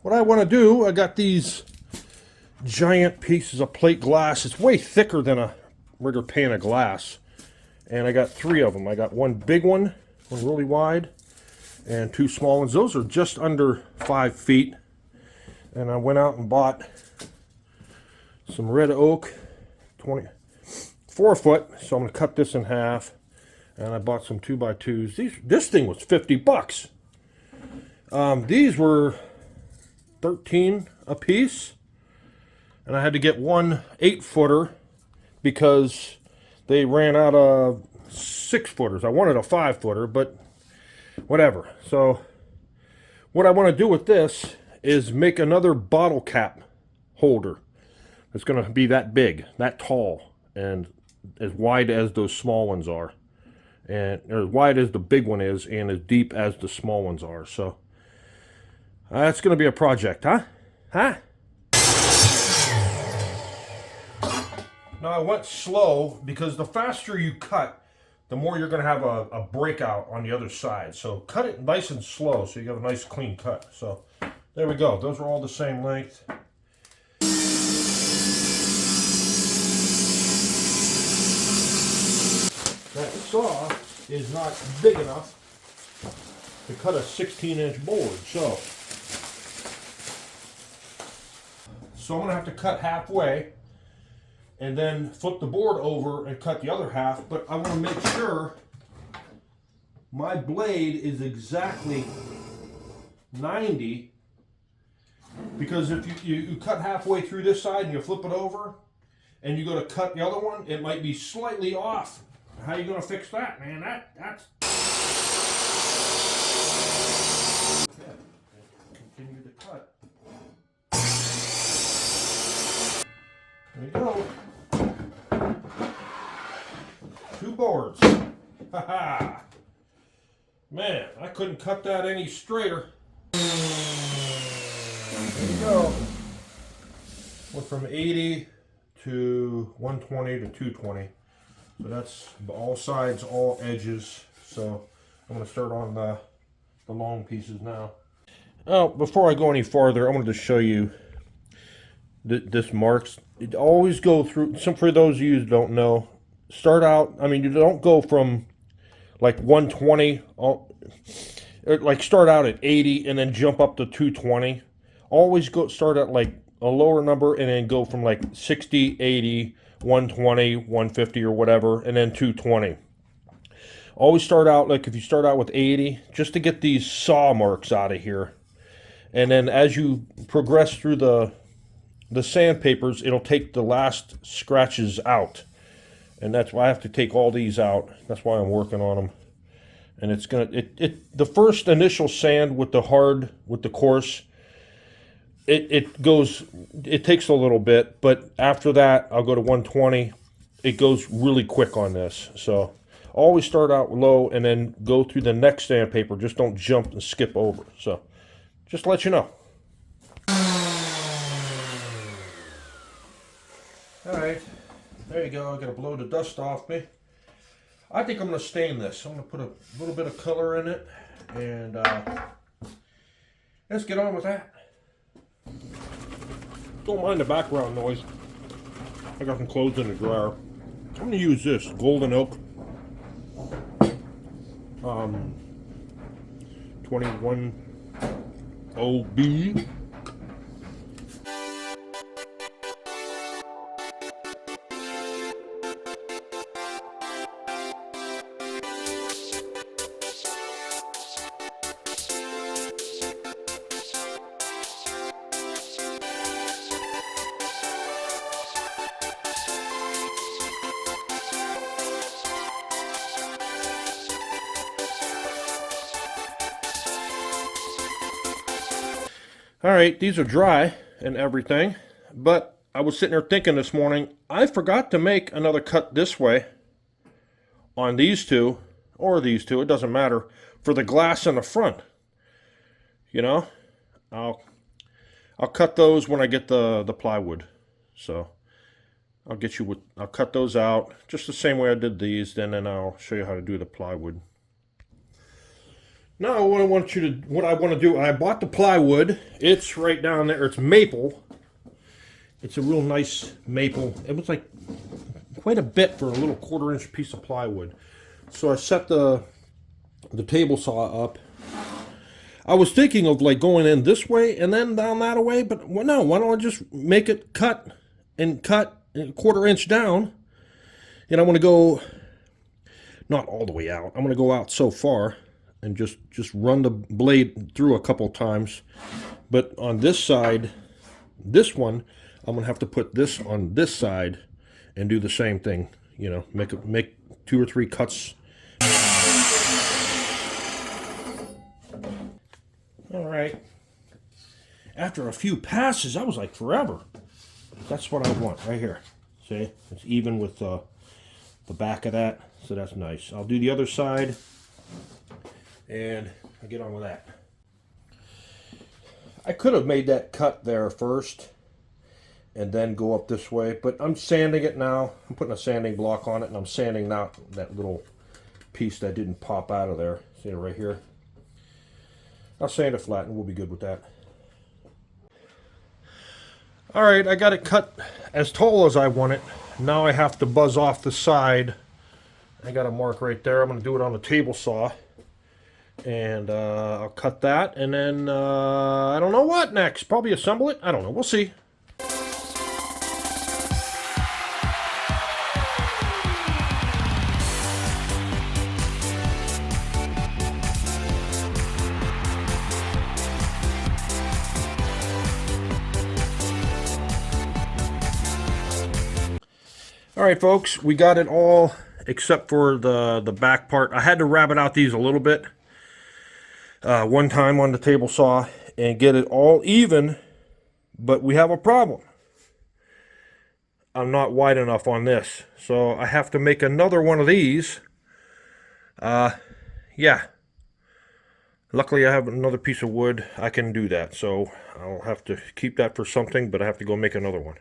what I want to do, I got these giant pieces of plate glass. It's way thicker than a regular pane of glass. And I got 3 of them. I got one big one really wide, and 2 small ones. Those are just under 5 feet. And I went out and bought some red oak, 4 foot. So I'm going to cut this in half. And I bought some 2x2s. This thing was $50. These were 13 a piece. And I had to get one 8-footer because they ran out of 6-footers. I wanted a 5-footer, but whatever. So what I want to do with this is make another bottle cap holder. It's going to be that big, that tall, and as wide as those small ones are. And as wide as the big one is, and as deep as the small ones are. So that's going to be a project, huh? Now I went slow because the faster you cut, the more you're going to have a breakout on the other side. So cut it nice and slow so you have a nice clean cut. So there we go. Those are all the same length. That saw is not big enough to cut a 16-inch board. So I'm going to have to cut halfway and then flip the board over and cut the other half, but I want to make sure my blade is exactly 90, because if you cut halfway through this side and you flip it over and you go to cut the other one, it might be slightly off. How are you going to fix that, man? That's... Yeah, continue to cut. There you go. 2 boards. Haha. Man, I couldn't cut that any straighter. There you go. Went from 80 to 120 to 220. So that's all sides, all edges. So I'm going to start on the long pieces now. Oh, before I go any farther, I wanted to show you this marks. It always go through, for those of you who don't know, start out, I mean, you don't go from like 120, like start out at 80 and then jump up to 220. Always start at like a lower number and then go from like 60, 80, 120, 150 or whatever, and then 220. Always start out, like if you start out with 80, just to get these saw marks out of here. And then as you progress through the sandpapers, it'll take the last scratches out. And that's why I have to take all these out. That's why I'm working on them. And it's gonna, the first initial sand with the coarse, it takes a little bit, but after that, I'll go to 120. It goes really quick on this. So always start out low and then go through the next sandpaper. Just don't jump and skip over. So just to let you know. All right, there you go. I gotta blow the dust off me. I think I'm gonna stain this. I'm gonna put a little bit of color in it, and let's get on with that. Don't mind the background noise. I got some clothes in the dryer. I'm gonna use this golden oak 21 OB. All right, these are dry and everything, but I was sitting there thinking this morning, I forgot to make another cut this way on these two, or these two, it doesn't matter, for the glass in the front. You know, I'll cut those when I get the plywood. So I'll cut those out just the same way I did these, then I'll show you how to do the plywood. Now what I want to do, I bought the plywood. It's right down there. It's maple. It's a real nice maple. It was like quite a bit for a little 1/4-inch piece of plywood. So I set the table saw up. I was thinking of like going in this way and then down that way, but no, why don't I just make it cut a 1/4 inch down? And I want to go not all the way out. I'm going to go out so far and just run the blade through a couple times. But on this side, this one, I'm going to have to put this on this side and do the same thing. You know, make 2 or 3 cuts. All right. After a few passes, that was like forever. That's what I want right here. See, it's even with the back of that, so that's nice. I'll do the other side, and I'll get on with that. I could have made that cut there first, and then go up this way, but I'm sanding it now. I'm putting a sanding block on it, and I'm sanding out that little piece that didn't pop out of there. See it right here? I'll sand it flat, and we'll be good with that. All right, I got it cut as tall as I want it. Now I have to buzz off the side. I got a mark right there. I'm going to do it on the table saw. And I'll cut that. And then I don't know what next. Probably assemble it. I don't know. We'll see. All right, folks, we got it all except for the back part. I had to rabbit out these a little bit one time on the table saw and get it all even, but we have a problem. I'm not wide enough on this, so I have to make another one of these. Yeah. Luckily, I have another piece of wood. I can do that, so I'll have to keep that for something, but I have to go make another one.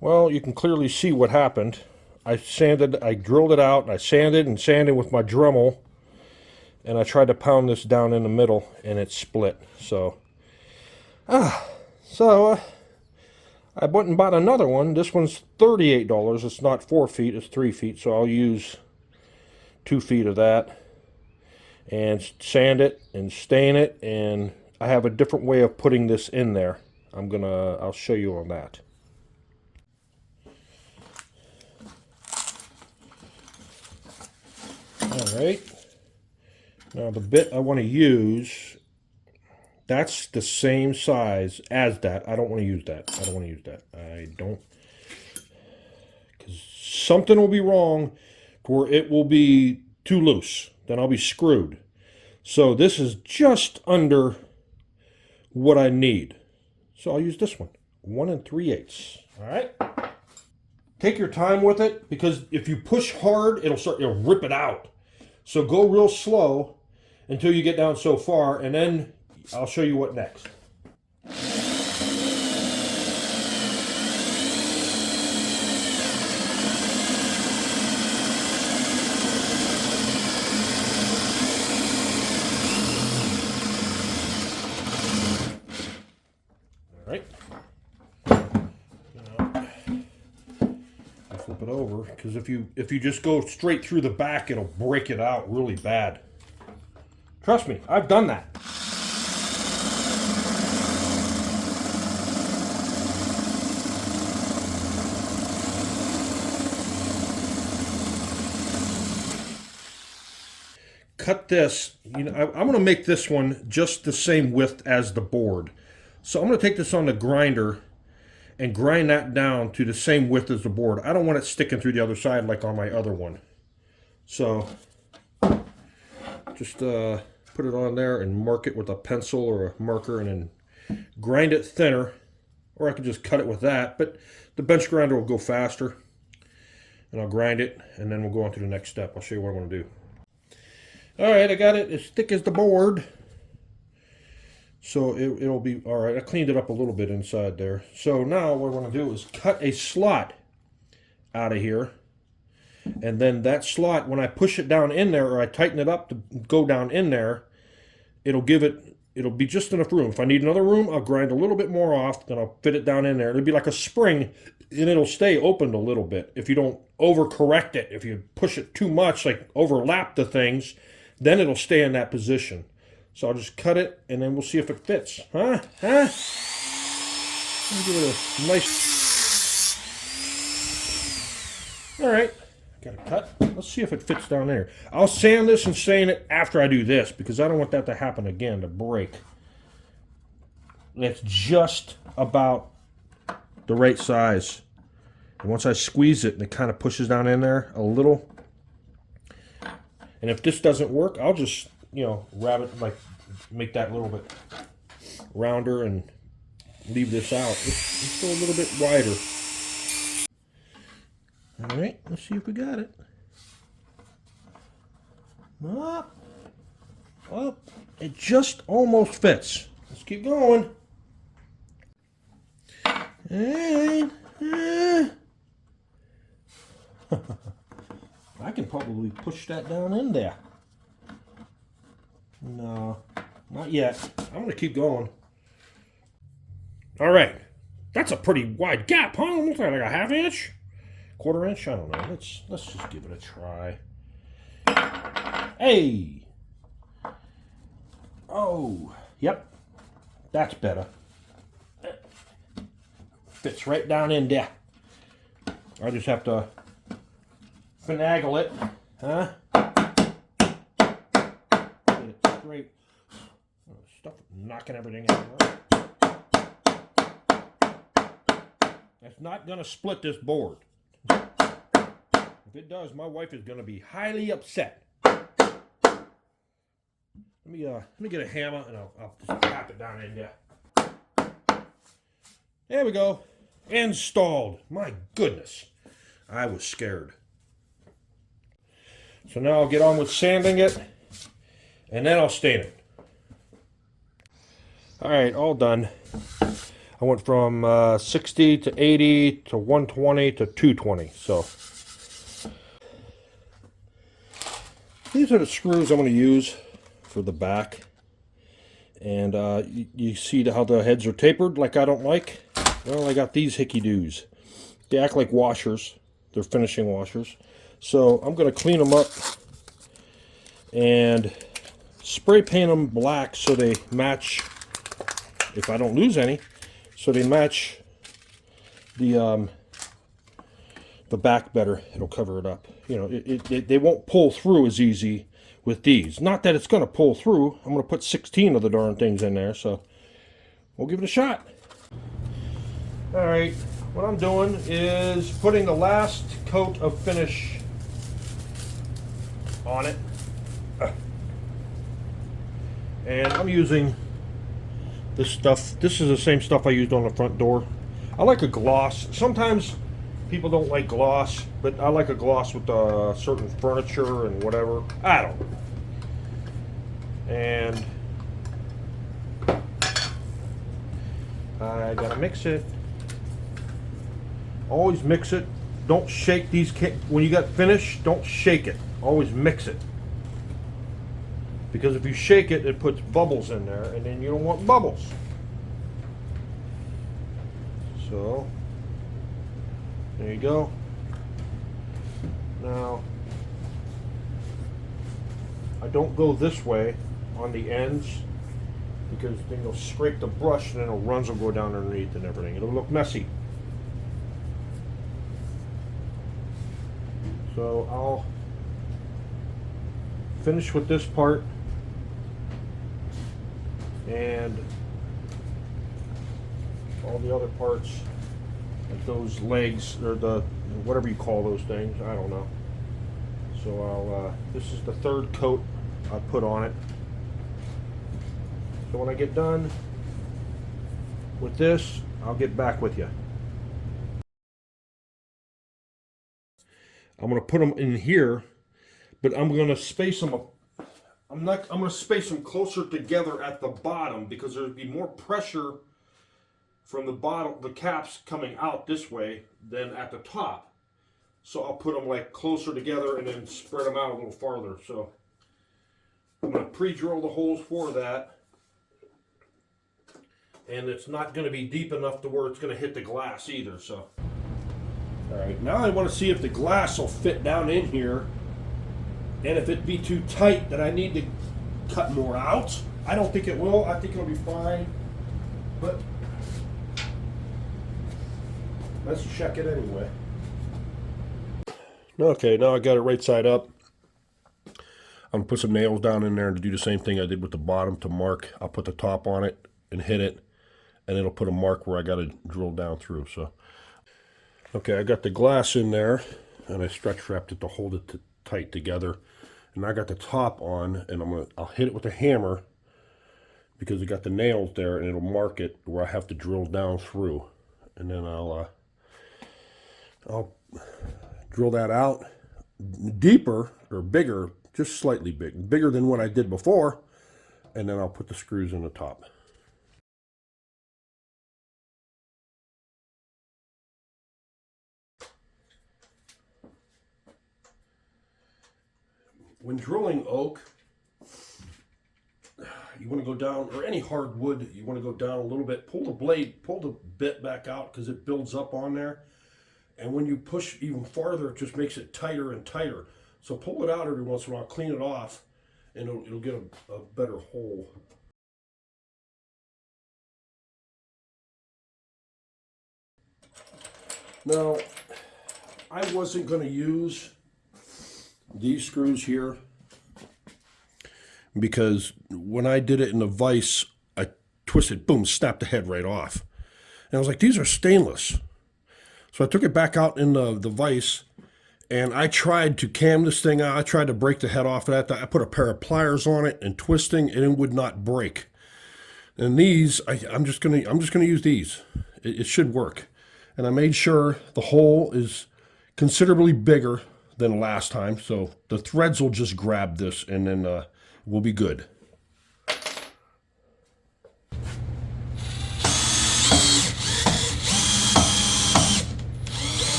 Well, you can clearly see what happened. I drilled it out, and I sanded with my Dremel, and I tried to pound this down in the middle, and it split. So, I went and bought another one. This one's $38. It's not 4 feet, it's 3 feet, so I'll use 2 feet of that, and sand it, and stain it, and I have a different way of putting this in there. I'll show you on that. Alright, now the bit I want to use, that's the same size as that. I don't want to use that. Because something will be wrong where it will be too loose. Then I'll be screwed. So this is just under what I need. So I'll use this one, 1 3/8. Alright? Take your time with it, because if you push hard, it'll rip it out. So go real slow until you get down so far, and then I'll show you what next. All right. Flip it over, because if you just go straight through the back, it'll break it out really bad. Trust me, I've done that. Cut this. I'm going to make this one just the same width as the board. So I'm going to take this on the grinder and grind that down to the same width as the board. I don't want it sticking through the other side like on my other one. So just put it on there and mark it with a pencil or a marker, and then grind it thinner. Or I could just cut it with that, but the bench grinder will go faster. And I'll grind it, and then we'll go on to the next step. I'll show you what I want to do. All right, I got it as thick as the board. So it'll be, all right, I cleaned it up a little bit inside there. So now what I want to do is cut a slot out of here. And then that slot, when I push it down in there or I tighten it up to go down in there, it'll be just enough room. If I need another room, I'll grind a little bit more off, then I'll fit it down in there. It'll be like a spring, and it'll stay opened a little bit. If you don't overcorrect it, if you push it too much, like overlap the things, then it'll stay in that position. So I'll just cut it, and then we'll see if it fits. Huh? Let me give it a nice... All right. Got a cut. Let's see if it fits down there. I'll sand this and sand it after I do this because I don't want that to happen again, to break. It's just about the right size. And once I squeeze it and it kind of pushes down in there a little. And if this doesn't work, I'll just, wrap it, like make that a little bit rounder and leave this out. Let's go a little bit wider. All right, let's see if we got it. Up. It just almost fits. Let's keep going. I can probably push that down in there. No, not yet. I'm going to keep going. All right. That's a pretty wide gap, huh? Looks like a half inch? Quarter inch? I don't know. Let's just give it a try. Hey! Oh, yep. That's better. Fits right down in there. I just have to finagle it, huh? Get it straight. Stuff knocking everything out. That's not gonna split this board. If it does, my wife is gonna be highly upset. Let me get a hammer and I'll just tap it down in there. There we go. Installed. My goodness. I was scared. So now I'll get on with sanding it and then I'll stain it. Alright, all done. I went from 60 to 80 to 120 to 220. So these are the screws I'm going to use for the back. And you see how the heads are tapered like I don't like? Well, I got these hickey-doos. They act like washers. They're finishing washers. So I'm going to clean them up and spray paint them black so they match, if I don't lose any, so they match the back better. It'll cover it up. They won't pull through as easy with these. Not that it's going to pull through. I'm going to put 16 of the darn things in there, so we'll give it a shot. All right, what I'm doing is putting the last coat of finish on it. And I'm using this stuff. This is the same stuff I used on the front door. I like a gloss. Sometimes people don't like gloss, but I like a gloss with certain furniture and whatever. I don't know. And I gotta mix it. Always mix it. Don't shake these. When you got finish, don't shake it. Always mix it. Because if you shake it, it puts bubbles in there, and then you don't want bubbles. So, there you go. Now, I don't go this way on the ends, because then you'll scrape the brush, and then the runs will go down underneath and everything. It'll look messy. So I'll finish with this part, and all the other parts, like those legs, or the whatever you call those things, I don't know. So I'll this is the third coat I put on it. So when I get done with this, I'll get back with you. I'm going to put them in here, but I'm going to space them up. I'm going to space them closer together at the bottom, because there'll be more pressure from the bottom, the caps coming out this way, than at the top. So I'll put them like closer together and then spread them out a little farther. So I'm going to pre-drill the holes for that. And it's not going to be deep enough to where it's going to hit the glass either. So, all right, now I want to see if the glass will fit down in here. And if it be too tight that I need to cut more out. I don't think it will. I think it'll be fine. But let's check it anyway. Okay, now I got it right side up. I'm going to put some nails down in there and do the same thing I did with the bottom to mark. I'll put the top on it and hit it, and it'll put a mark where I got to drill down through. So, okay, I got the glass in there, and I stretch wrapped it to hold it tight together. And I got the top on, and I'll hit it with a hammer because it got the nails there, and it'll mark it where I have to drill down through. And then I'll drill that out deeper or bigger, just slightly bigger than what I did before, and then I'll put the screws in the top. When drilling oak, you want to go down, or any hardwood, you want to go down a little bit, pull the bit back out because it builds up on there. And when you push even farther, it just makes it tighter and tighter. So pull it out every once in a while, clean it off, and it'll get a better hole. Now, I wasn't going to use these screws here because when I did it in the vise, I twisted, boom, snapped the head right off. And I was like, these are stainless. So I took it back out in the vise, and I tried to cam this thing out. I tried to break the head off of that. I put a pair of pliers on it and twisting, and it would not break. And these, I'm just gonna use these. It should work. And I made sure the hole is considerably bigger than last time, so the threads will just grab this, and then we'll be good.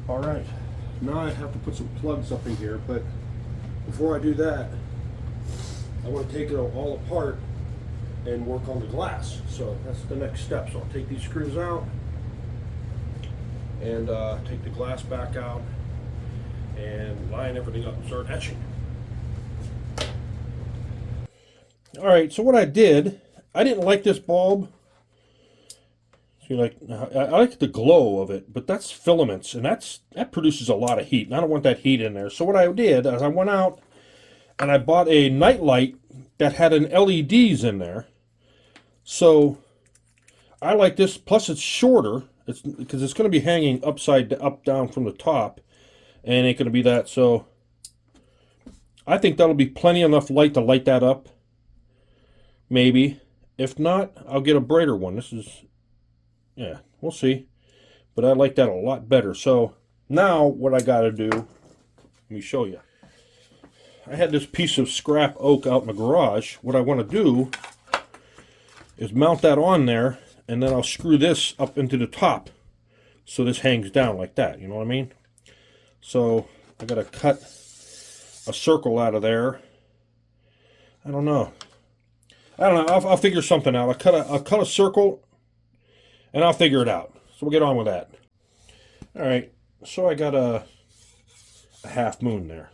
All right, now I have to put some plugs up in here, but before I do that, I want to take it all apart and work on the glass. So that's the next step. So I'll take these screws out and take the glass back out and line everything up and start etching. All right, so what I did, I didn't like this bulb. See, like, I like the glow of it, but that's filaments, and that produces a lot of heat, and I don't want that heat in there. So what I did is I went out and I bought a night light that had an LEDs in there. So I like this, plus it's shorter. It's because it's going to be hanging up down from the top, and ain't going to be that. So I think that'll be plenty enough light to light that up. Maybe. If not, I'll get a brighter one. This is, yeah, we'll see. But I like that a lot better. So now what I got to do, let me show you. I had this piece of scrap oak out in the garage. What I want to do is mount that on there, and then I'll screw this up into the top so this hangs down like that. You know what I mean? So I got to cut a circle out of there. I don't know. I'll figure something out. I'll cut a circle, and I'll figure it out. So we'll get on with that. All right. So I got a half moon there.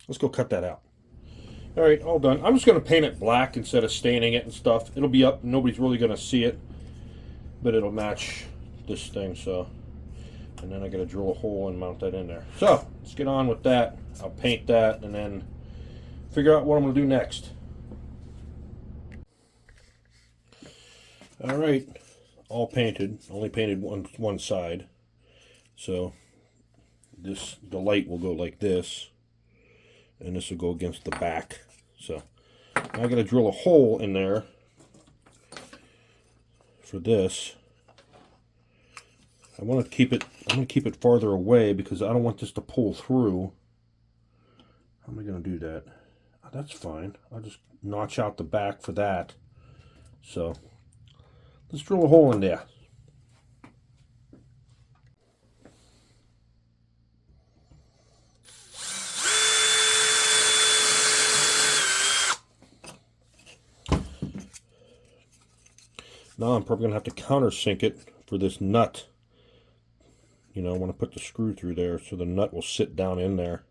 Let's go cut that out. All right, all done. I'm just going to paint it black instead of staining it and stuff. It'll be up. Nobody's really going to see it, but it'll match this thing. So, and then I got to drill a hole and mount that in there. So let's get on with that. I'll paint that and then figure out what I'm going to do next. All right, all painted. Only painted one side. So the light will go like this, and this will go against the back. So now I got to drill a hole in there for this. I want to keep it. I'm going to keep it farther away because I don't want this to pull through. How am I going to do that? Oh, that's fine. I'll just notch out the back for that. So let's drill a hole in there. Now I'm probably going to have to countersink it for this nut. You know, I want to put the screw through there so the nut will sit down in there.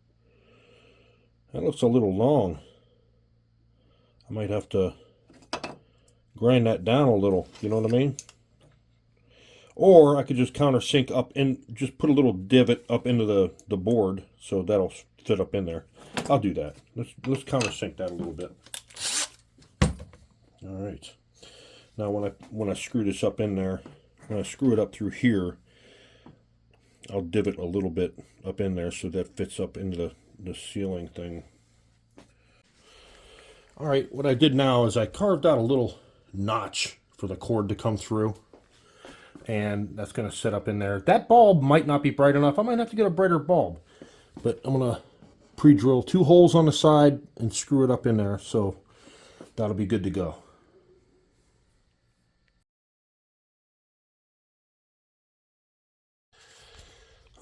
That looks a little long. I might have to grind that down a little, you know what I mean? Or I could just countersink up in, just put a little divot up into the board so that'll fit up in there. I'll do that. Let's countersink that a little bit. All right. Now when I screw this up in there, when I screw it up through here, I'll divot a little bit up in there so that fits up into the ceiling thing. All right, what I did now is I carved out a little notch for the cord to come through, and that's going to sit up in there. That bulb might not be bright enough. I might have to get a brighter bulb, but I'm going to pre-drill 2 holes on the side and screw it up in there, so that'll be good to go.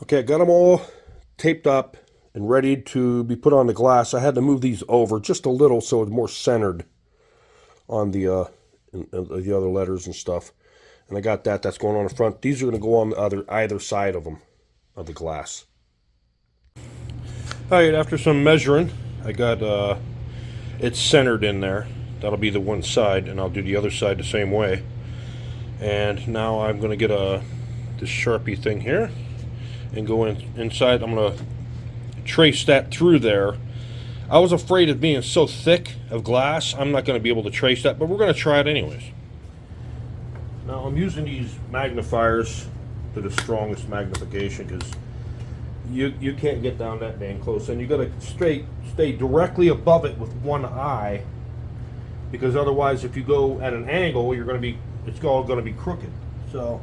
Okay, I got them all taped up and ready to be put on the glass. I had to move these over just a little so it's more centered on the other letters and stuff. And I got that. That's going on the front. These are going to go on either side of them, of the glass. All right, after some measuring, I got it centered in there. That'll be the one side, and I'll do the other side the same way. And now I'm going to get this Sharpie thing here and go inside. I'm going to trace that through there. I was afraid of being so thick of glass, I'm not going to be able to trace that, but we're going to try it anyways. Now I'm using these magnifiers to the strongest magnification because you can't get down that dang close, and you got to stay directly above it with one eye, because otherwise if you go at an angle it's all going to be crooked. So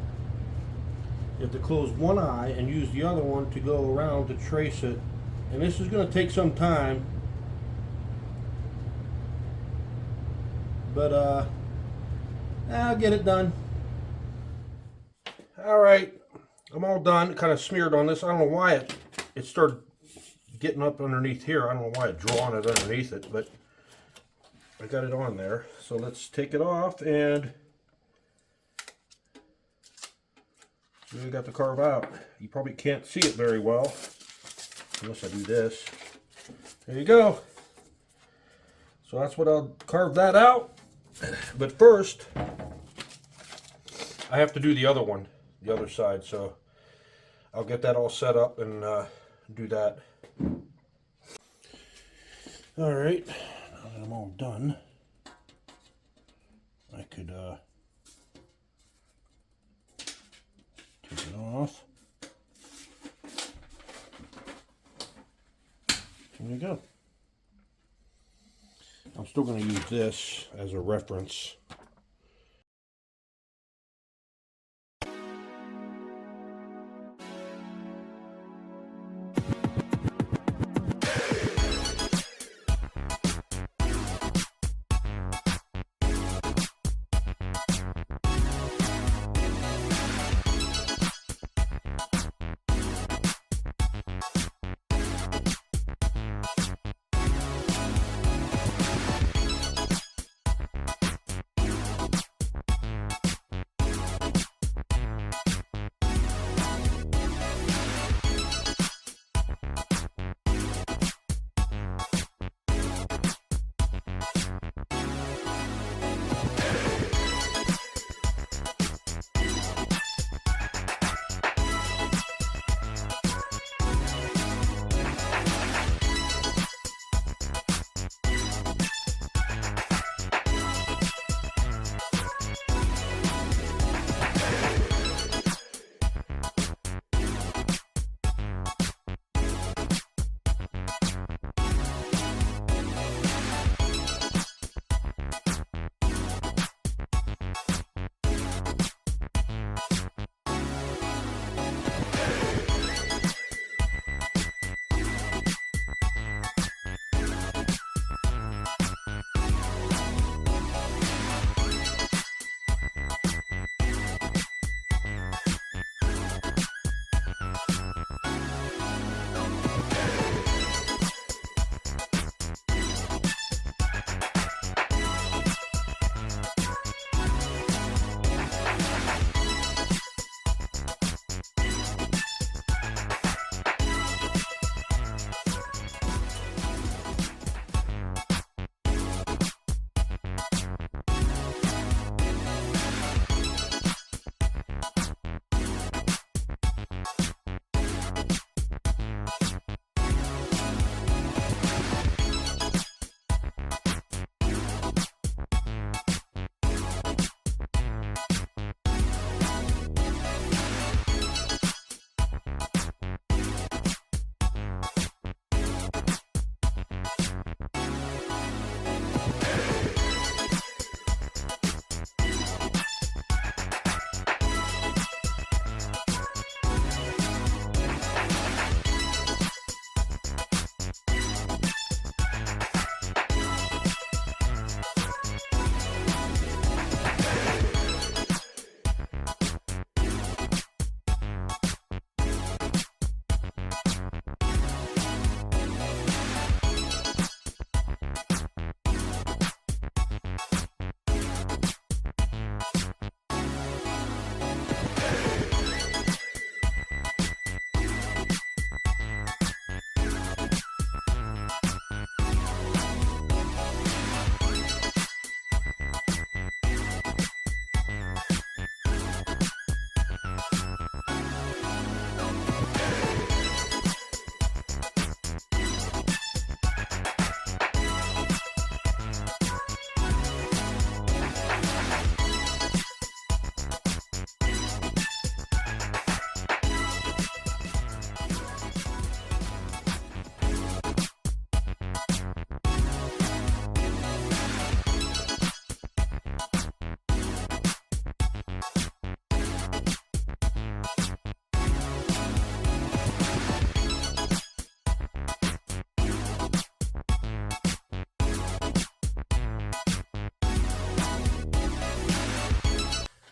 you have to close one eye and use the other one to go around to trace it. And this is going to take some time, but I'll get it done. All right, I'm all done. Kind of smeared on this. I don't know why it started getting up underneath here. I don't know why it drew on it underneath it, but I got it on there. So let's take it off, and we got to carve out. You probably can't see it very well unless I do this. There you go. So that's what I'll carve that out. But first, I have to do the other one, the other side. So I'll get that all set up and do that. All right, now that I'm all done, I could take it off. There you go. I'm still going to use this as a reference.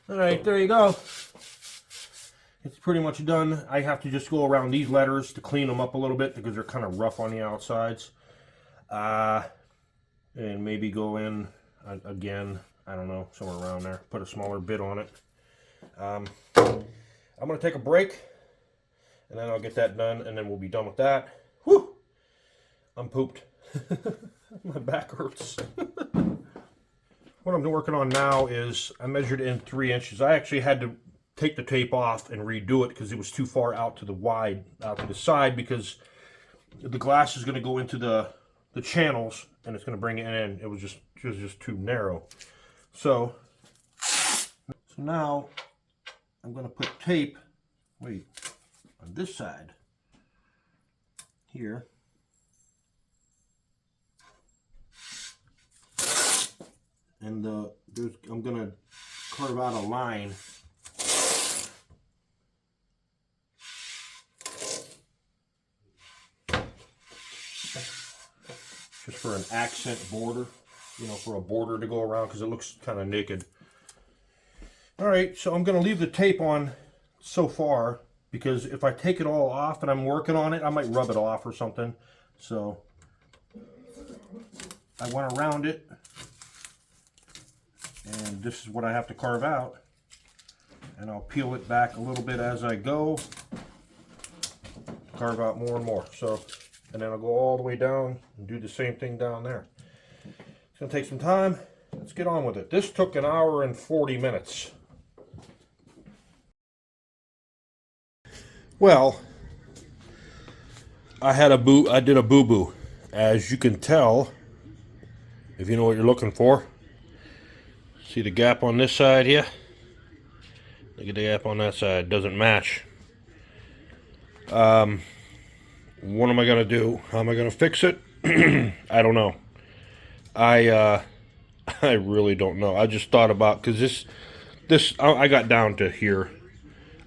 Alright, there you go. It's pretty much done. I have to just go around these letters to clean them up a little bit because they're kind of rough on the outsides. And maybe go in again, I don't know, somewhere around there. Put a smaller bit on it. I'm going to take a break, and then I'll get that done, and then we'll be done with that. Whew! I'm pooped. My back hurts. What I'm working on now is I measured in 3 inches. I actually had to take the tape off and redo it because it was too far out to the side, because the glass is going to go into the channels and it's going to bring it in. It was just too narrow. So now I'm going to put tape, on this side here. And I'm going to carve out a line. Just for an accent border, for a border to go around, because it looks kind of naked. Alright, so I'm going to leave the tape on so far, because if I take it all off and I'm working on it, I might rub it off or something. So I went around it. And this is what I have to carve out. And I'll peel it back a little bit as I go. Carve out more and more. So, and then I'll go all the way down and do the same thing down there. It's going to take some time. Let's get on with it. This took 1 hour and 40 minutes. Well, I did a boo-boo. As you can tell, if you know what you're looking for. See the gap on this side here? Look at the gap on that side. It doesn't match. What am I going to do? How am I going to fix it? I don't know. I really don't know. I just thought about, because I got down to here.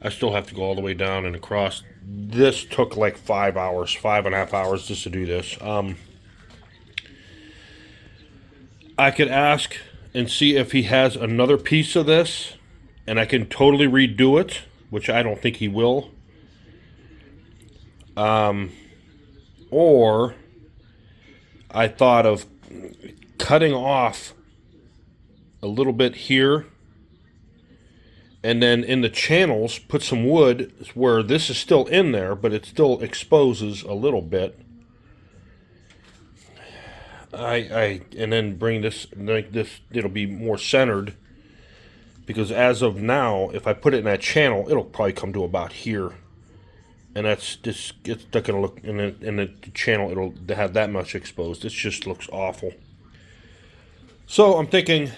I still have to go all the way down and across. This took like 5 hours, 5.5 hours just to do this. I could ask and see if he has another piece of this, and I can totally redo it, which I don't think he will. Or I thought of cutting off a little bit here, and then in the channels put some wood where this is still in there, but it still exposes a little bit. And then bring this like this, it'll be more centered, because as of now, if I put it in that channel, it'll probably come to about here, and that's just, it's not gonna look in the channel, it'll have that much exposed. It just looks awful. So I'm thinking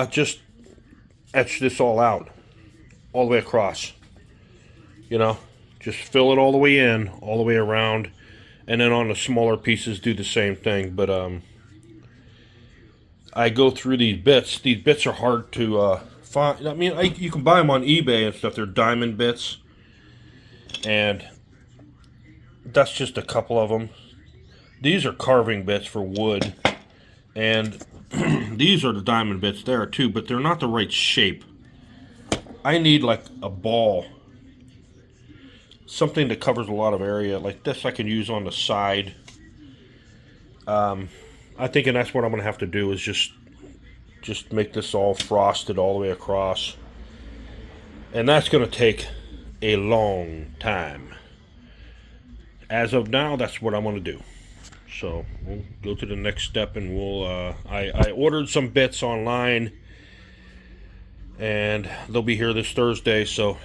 just etch this all out, all the way across, just fill it all the way in, all the way around. And then on the smaller pieces, do the same thing. But I go through these bits. These bits are hard to find. I mean, you can buy them on eBay and stuff. They're diamond bits. And that's just a couple of them. These are carving bits for wood. And these are the diamond bits there too, but they're not the right shape. I need like a ball. Something that covers a lot of area. Like this I can use on the side. I think, and that's what I'm going to have to do, is just make this all frosted all the way across. And that's going to take a long time. As of now, that's what I'm going to do. So we'll go to the next step, and we'll I ordered some bits online, and they'll be here this Thursday, so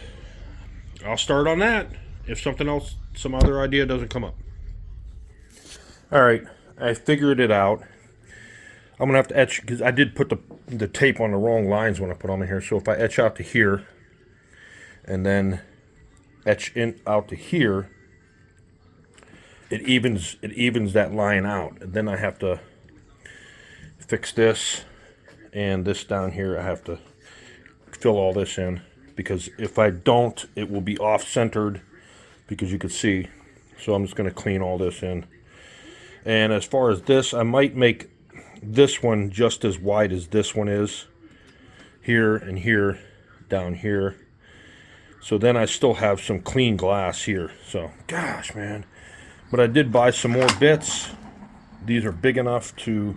I'll start on that if something else, some other idea doesn't come up. Alright, I figured it out. I'm gonna have to etch, because I did put the tape on the wrong lines when I put on here. So if I etch out to here and then etch in out to here, it evens that line out. And then I have to fix this, and this down here I have to fill all this in, because if I don't, it will be off-centered, because you can see. So I'm just going to clean all this in. And as far as this, I might make this one just as wide as this one is, here and here down here. So then I still have some clean glass here. So, gosh, man. But I did buy some more bits. These are big enough to,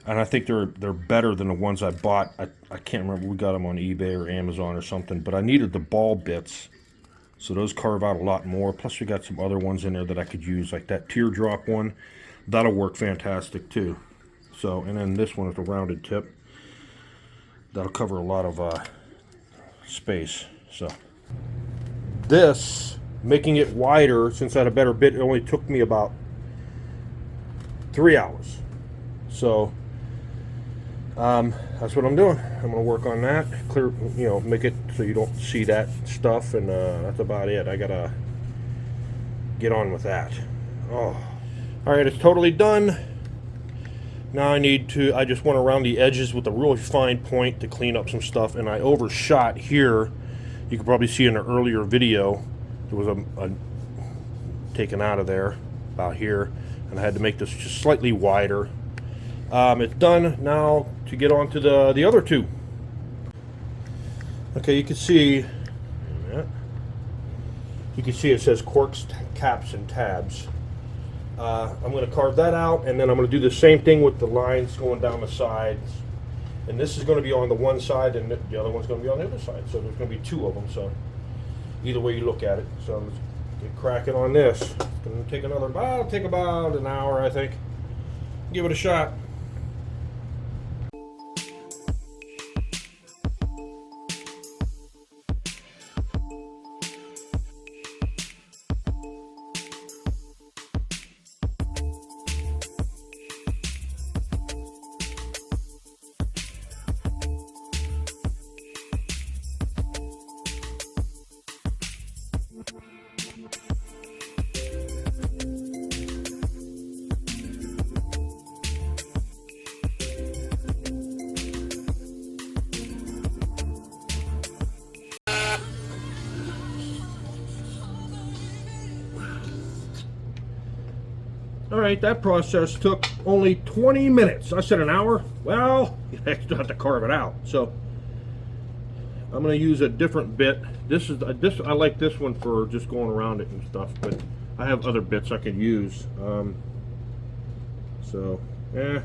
and I think they're better than the ones I bought. I can't remember, we got them on eBay or Amazon or something, but I needed the ball bits. So those carve out a lot more. Plus we got some other ones in there that I could use, like that teardrop one. That'll work fantastic too. So, and then this one is a rounded tip. That'll cover a lot of space. So this, making it wider, since I had a better bit, it only took me about 3 hours. So that's what I'm doing. I'm going to work on that, clear, you know, make it so you don't see that stuff, and that's about it. I gotta get on with that. Oh, all right, it's totally done. Now I just went around the edges with a really fine point to clean up some stuff, and I overshot here. You can probably see in an earlier video, there was a taken out of there, about here, and I had to make this just slightly wider. It's done. Now to get on to the other two. Okay, you can see it says Corks, caps, and tabs. I'm going to carve that out, and then I'm going to do the same thing with the lines going down the sides. And this is going to be on the one side, and the other one's going to be on the other side. So there's going to be two of them. So either way you look at it. So let's get cracking on this. It's going to take it'll take about an hour, I think. Give it a shot. All right, that process took only 20 minutes. I said an hour. Well, you still have to carve it out. So I'm going to use a different bit. I like this one for just going around it and stuff, but I have other bits I can use. So, eh.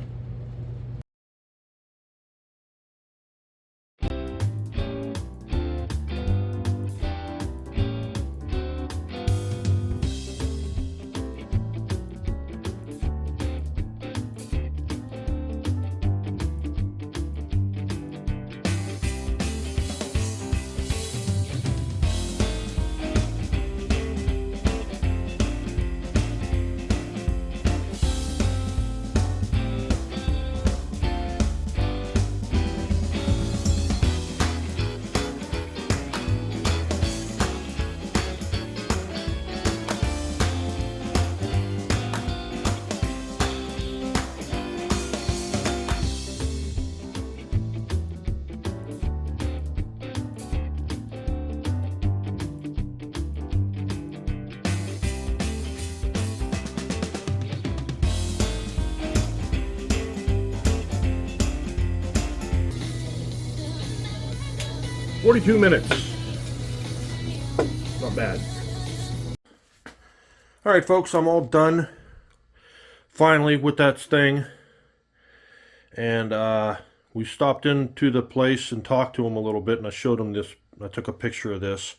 $42 minutes. Not bad. All right, folks, I'm all done finally with that thing. And we stopped into the place and talked to him a little bit, and I showed him this. I took a picture of this,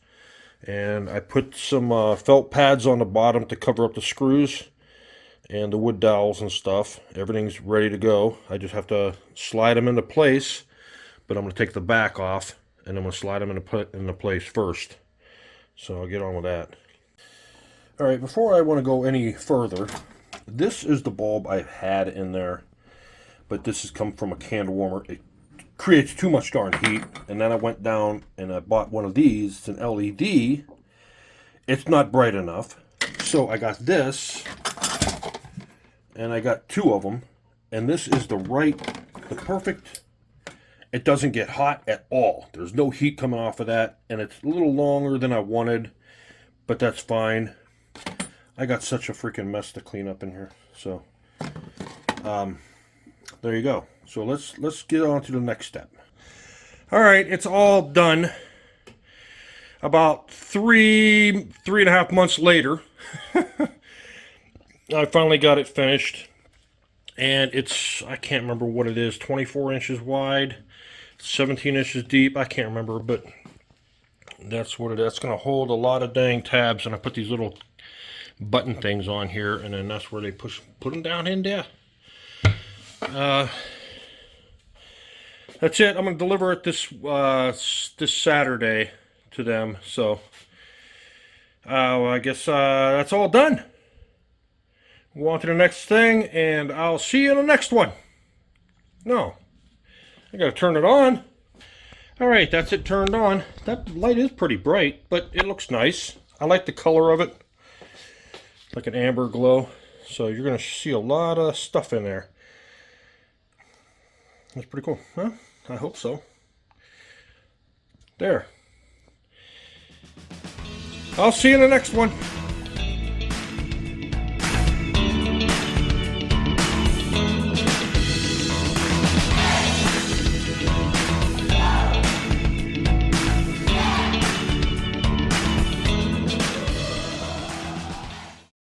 and I put some felt pads on the bottom to cover up the screws and the wood dowels and stuff. Everything's ready to go. I just have to slide them into place, but I'm going to take the back off, and I'm going to slide them into place first. So I'll get on with that. All right, before I want to go any further, this is the bulb I've had in there, but this has come from a candle warmer. It creates too much darn heat, and then I went down and I bought one of these. It's an LED. It's not bright enough, so I got this, and I got two of them, and this is the perfect. It doesn't get hot at all. There's no heat coming off of that, and it's a little longer than I wanted, but that's fine. I got such a freaking mess to clean up in here. So, there you go. So let's get on to the next step. All right, it's all done. About 3.5 months later, I finally got it finished. And it's, I can't remember what it is, 24 inches wide, 17 inches deep. I can't remember, but that's what it is. It's going to hold a lot of dang tabs. And I put these little button things on here, and then that's where they put them down in there. That's it. I'm going to deliver it this Saturday to them. So I guess that's all done. Go on to the next thing, and I'll see you in the next one. No, I got to turn it on. All right, that's it turned on. That light is pretty bright, but it looks nice. I like the color of it. Like an amber glow. So you're going to see a lot of stuff in there. That's pretty cool. Huh? I hope so. There. I'll see you in the next one.